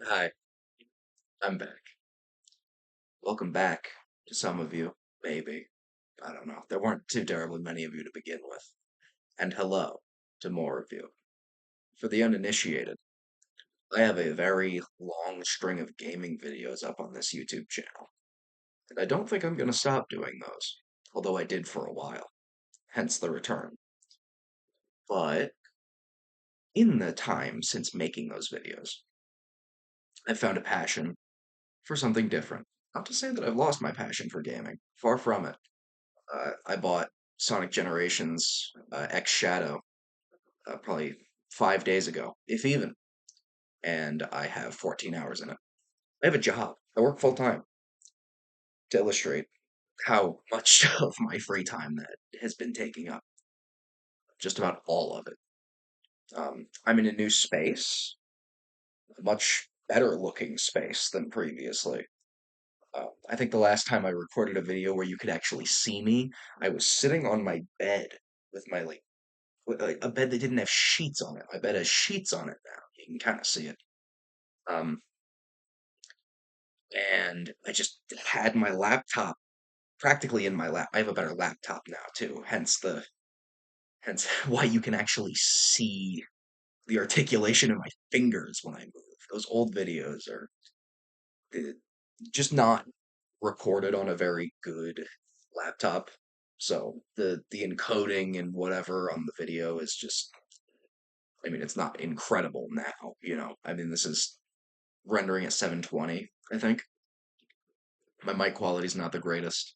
Hi, I'm back. Welcome back to some of you, maybe. I don't know. There weren't too terribly many of you to begin with. And hello to more of you. For the uninitiated, I have a very long string of gaming videos up on this YouTube channel. And I don't think I'm going to stop doing those, although I did for a while, hence the return. But in the time since making those videos, I've found a passion for something different. Not to say that I've lost my passion for gaming, far from it. I bought Sonic Generations X Shadow probably 5 days ago, if even, and I have 14 hours in it. I have a job. I work full time to illustrate how much of my free time that has been taking up. Just about all of it. I'm in a new space, a much better looking space than previously. I think the last time I recorded a video where you could actually see me, I was sitting on my bed with my like a bed that didn't have sheets on it. My bed has sheets on it now. You can kind of see it. Um, and I just had my laptop practically in my lap. I have a better laptop now too. Hence why you can actually see the articulation of my fingers when I move. Those old videos are uh, just not recorded on a very good laptop. So the encoding and whatever on the video is just I mean it's not incredible now, you know. I mean this is rendering at 720, I think. My mic quality's not the greatest,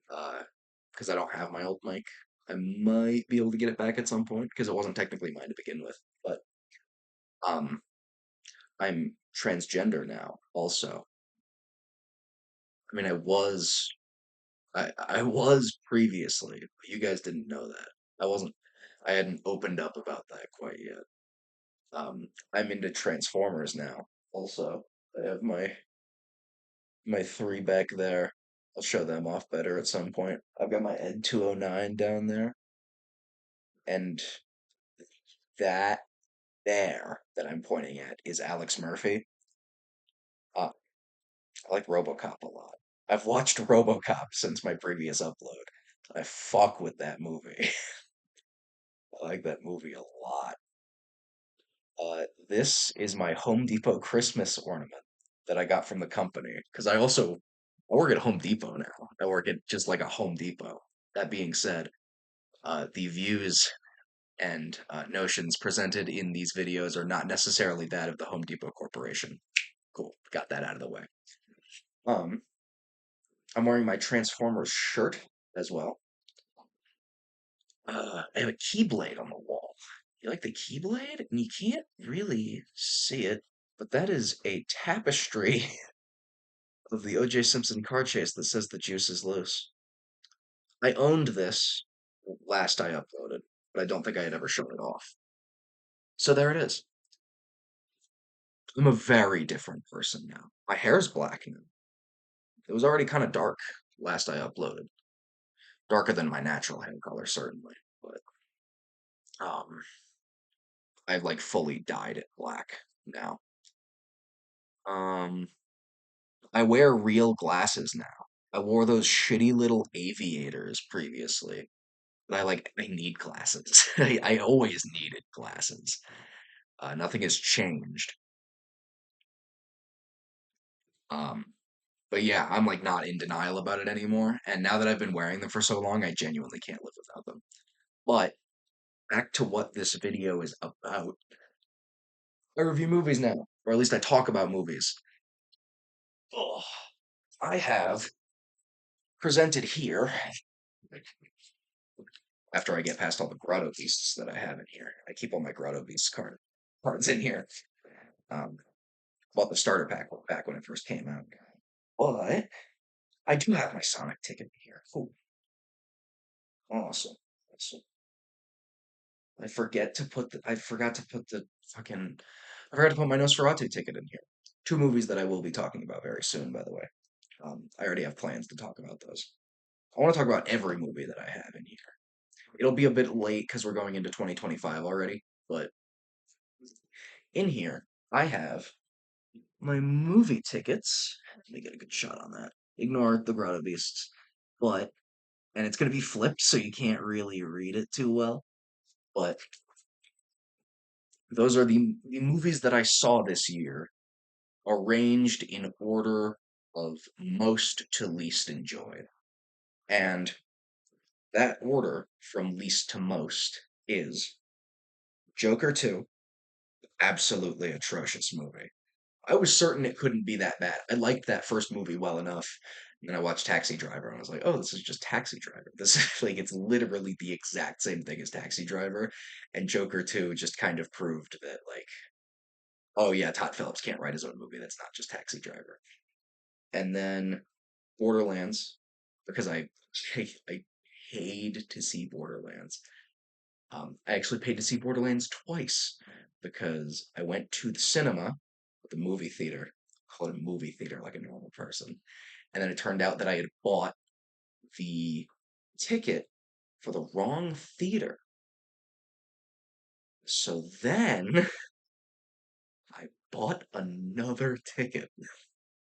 because I don't have my old mic. I might be able to get it back at some point because it wasn't technically mine to begin with. But um, I'm transgender now. Also, I mean, I was previously, but you guys didn't know that. I wasn't. I hadn't opened up about that quite yet. I'm into Transformers now. Also, I have my three back there. I'll show them off better at some point. I've got my Ed 209 down there, and that there that I'm pointing at is Alex Murphy. Uh, I like RoboCop a lot. I've watched RoboCop since my previous upload. I fuck with that movie. I like that movie a lot. This is my Home Depot Christmas ornament that I got from the company because I work at Home Depot now. I work at just like a Home Depot. That being said, the views and notions presented in these videos are not necessarily that of the Home Depot Corporation. Cool, got that out of the way. Um, I'm wearing my Transformers shirt as well. I have a Keyblade on the wall. You like the Keyblade? And you can't really see it, but that is a tapestry of the O.J. Simpson car chase that says the juice is loose. I owned this last I uploaded, but I don't think I had ever shown it off. So there it is. I'm a very different person now. My hair's black now. It was already kind of dark last I uploaded. Darker than my natural hair color, certainly. But um, I've like fully dyed it black now. Um, I wear real glasses now. I wore those shitty little aviators previously, but I need glasses. I always needed glasses. Nothing has changed. Um, but yeah, I'm like not in denial about it anymore. And now that I've been wearing them for so long, I genuinely can't live without them. But back to what this video is about. I review movies now, or at least I talk about movies. Oh, I have presented here, after I get past all the Grotto Beasts that I have in here. I keep all my Grotto Beasts cards in here. Um, bought the starter pack back when it first came out. But I do have my Sonic ticket here. Cool. Awesome. Awesome. I forgot to put the fucking I forgot to put my Nosferatu ticket in here. Two movies that I will be talking about very soon, by the way. I already have plans to talk about those. I want to talk about every movie that I have in here. It'll be a bit late because we're going into 2025 already, but in here I have my movie tickets. Let me get a good shot on that. Ignore the Grotto Beasts. But, and it's going to be flipped, so you can't really read it too well. But those are the movies that I saw this year, arranged in order of most to least enjoyed. And that order from least to most is Joker 2, absolutely atrocious movie. I was certain it couldn't be that bad. I liked that first movie well enough. And then I watched Taxi Driver and I was like, oh, this is just Taxi Driver. This is like, it's literally the exact same thing as Taxi Driver. And Joker 2 just kind of proved that, like, oh yeah, Todd Phillips can't write his own movie. That's not just Taxi Driver. And then Borderlands, because I paid to see Borderlands. I actually paid to see Borderlands twice because I went to the cinema, the movie theater, call it a movie theater like a normal person, and then it turned out that I had bought the ticket for the wrong theater. So then I bought another ticket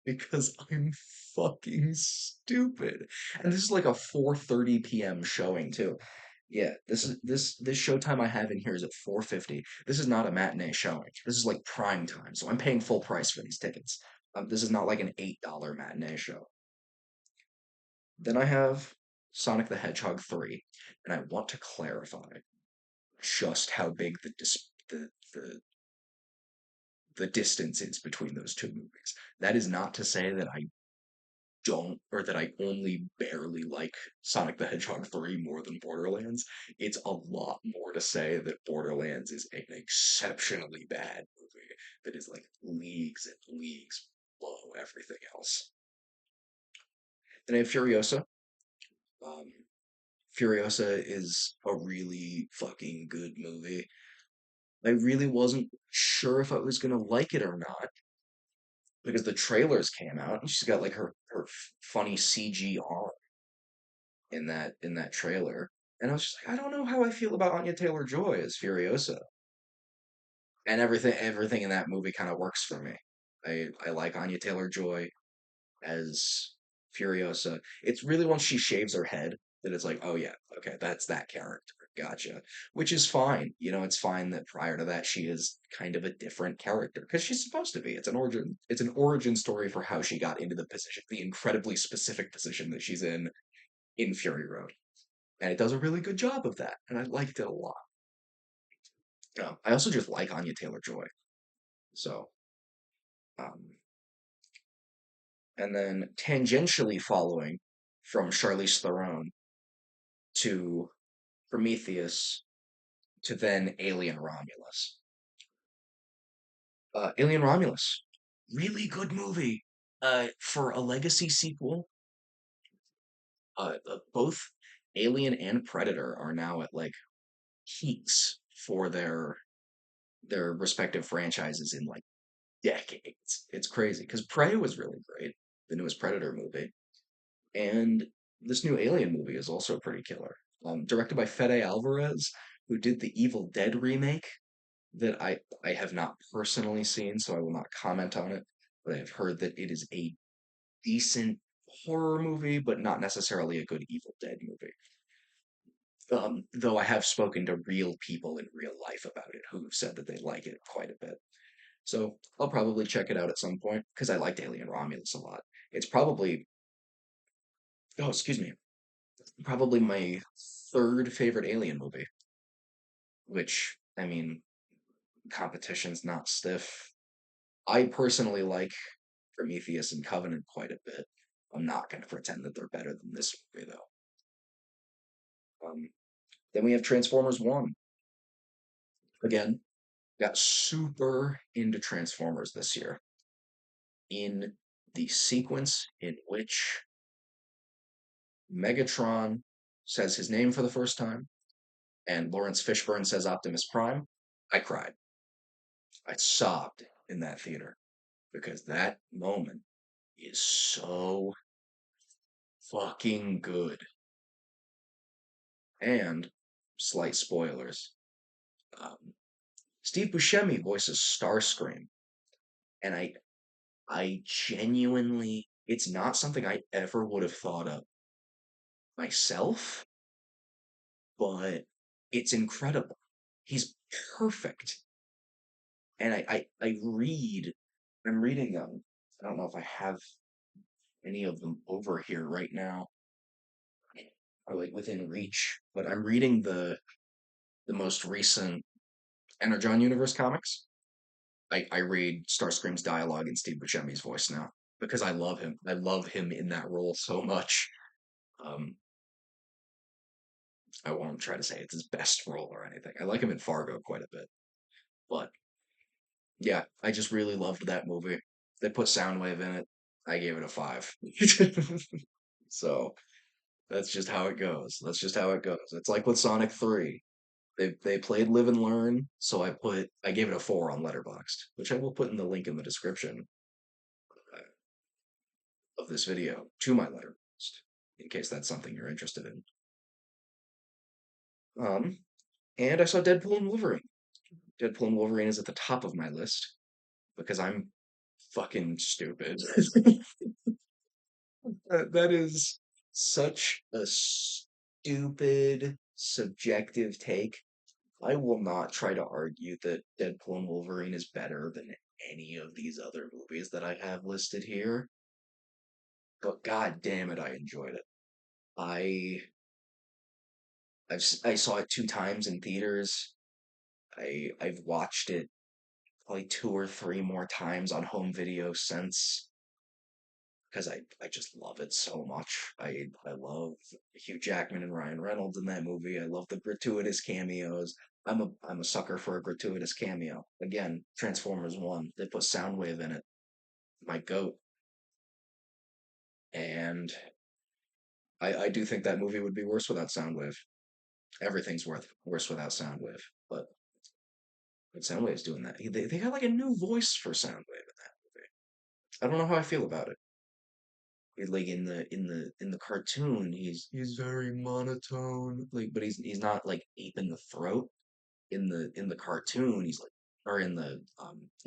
because I'm fucking stupid. And this is like a 4:30 p.m. showing too. Yeah, this showtime I have in here is at 4:50. This is not a matinee showing. This is like prime time. So I'm paying full price for these tickets. This is not like an $8 matinee show. Then I have Sonic the Hedgehog 3, and I want to clarify just how big the distance is between those two movies. That is not to say that I don't, or that I only barely like Sonic the Hedgehog 3 more than Borderlands. It's a lot more to say that Borderlands is an exceptionally bad movie that is like leagues and leagues below everything else. Then I have Furiosa. Um, Furiosa is a really fucking good movie. I really wasn't sure if I was gonna like it or not because the trailers came out and she's got like her funny CG arm in that trailer. And I was just like, I don't know how I feel about Anya Taylor-Joy as Furiosa. And everything in that movie kind of works for me. I like Anya Taylor-Joy as Furiosa. It's really once she shaves her head that it's like, oh yeah, okay, that's that character. Gotcha. Which is fine. It's fine that prior to that she is kind of a different character because she's supposed to be. It's an origin story for how she got into the position, the incredibly specific position that she's in Fury Road. And it does a really good job of that, and I liked it a lot. I also just like Anya Taylor Joy. So, um, and then tangentially following from Charlize Theron to Prometheus to then Alien Romulus. Alien Romulus, really good movie. For a legacy sequel, both Alien and Predator are now at like peaks for their respective franchises in like decades. It's crazy because Prey was really great, the newest Predator movie, and this new Alien movie is also pretty killer. Directed by Fede Alvarez, who did the Evil Dead remake that I have not personally seen, so I will not comment on it. But I have heard that it is a decent horror movie, but not necessarily a good Evil Dead movie. Though I have spoken to real people in real life about it who've said that they like it quite a bit. So I'll probably check it out at some point because I liked Alien Romulus a lot. It's probably, oh, excuse me, probably my third favorite Alien movie, which, I mean, competition's not stiff. I personally like Prometheus and Covenant quite a bit. I'm not going to pretend that they're better than this movie, though. Then we have Transformers 1. Again, got super into Transformers this year in the sequence in which Megatron says his name for the first time, and Lawrence Fishburne says Optimus Prime. I cried. I sobbed in that theater because that moment is so fucking good. And slight spoilers. Um, Steve Buscemi voices Starscream, and I genuinely, it's not something I ever would have thought of myself, but it's incredible. He's perfect. And I'm reading I don't know if I have any of them over here right now or like within reach, but I'm reading the most recent Energon Universe comics. I read Starscream's dialogue in Steve Buscemi's voice now because I love him. I love him in that role so much. Um, I won't try to say it's his best role or anything. I like him in Fargo quite a bit, but yeah, I just really loved that movie. They put Soundwave in it. I gave it a 5. So that's just how it goes. That's just how it goes. It's like with Sonic 3. They played Live and Learn, so I gave it a 4 on Letterboxd, which I will put in the link in the description of this video to my Letterboxd, in case that's something you're interested in. Um, and I saw Deadpool and Wolverine. Deadpool and Wolverine is at the top of my list because I'm fucking stupid. That is such a stupid, subjective take. I will not try to argue that Deadpool and Wolverine is better than any of these other movies that I have listed here, but god damn it, I enjoyed it. I I saw it 2 times in theaters. I've watched it probably 2 or 3 more times on home video since because I just love it so much. I love Hugh Jackman and Ryan Reynolds in that movie. I love the gratuitous cameos. I'm a sucker for a gratuitous cameo. Again, Transformers 1, they put Soundwave in it. My goat. And I do think that movie would be worse without Soundwave. Everything's worse without Soundwave. But Soundwave's doing that. They got like a new voice for Soundwave in that movie. I don't know how I feel about it. Like in the cartoon, he's very monotone. Like, but he's not like ape in the throat. In the cartoon, he's like, or in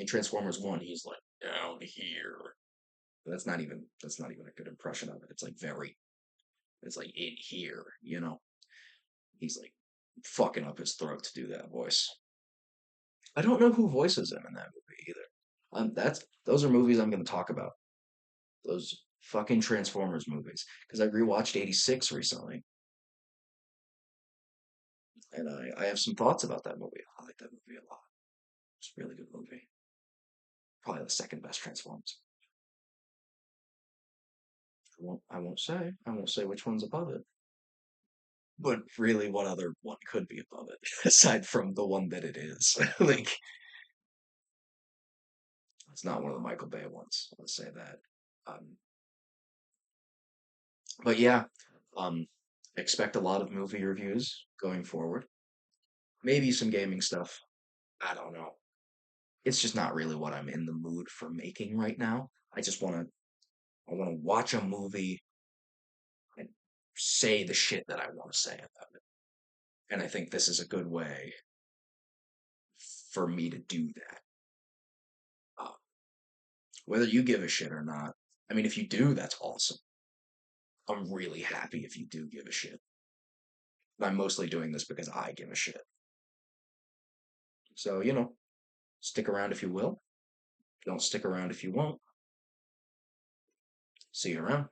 Transformers 1, he's like down here. But that's not even a good impression of it. It's like in here, you know. He's like fucking up his throat to do that voice. I don't know who voices him in that movie either. That's those are movies I'm going to talk about. Those fucking Transformers movies because I rewatched '86 recently, and I have some thoughts about that movie. I like that movie a lot. It's a really good movie. Probably the second best Transformers. I won't say which one's above it. But really, what other one could be above it aside from the one that it is? Like, it's not one of the Michael Bay ones. Let's say that. Um, but yeah, um, expect a lot of movie reviews going forward. Maybe some gaming stuff. I don't know. It's just not really what I'm in the mood for making right now. I want to watch a movie and say the shit that I want to say about it. And I think this is a good way for me to do that. Uh, whether you give a shit or not. I mean, if you do, that's awesome. I'm really happy if you do give a shit. But I'm mostly doing this because I give a shit. So, stick around if you will. Don't stick around if you won't. See you around.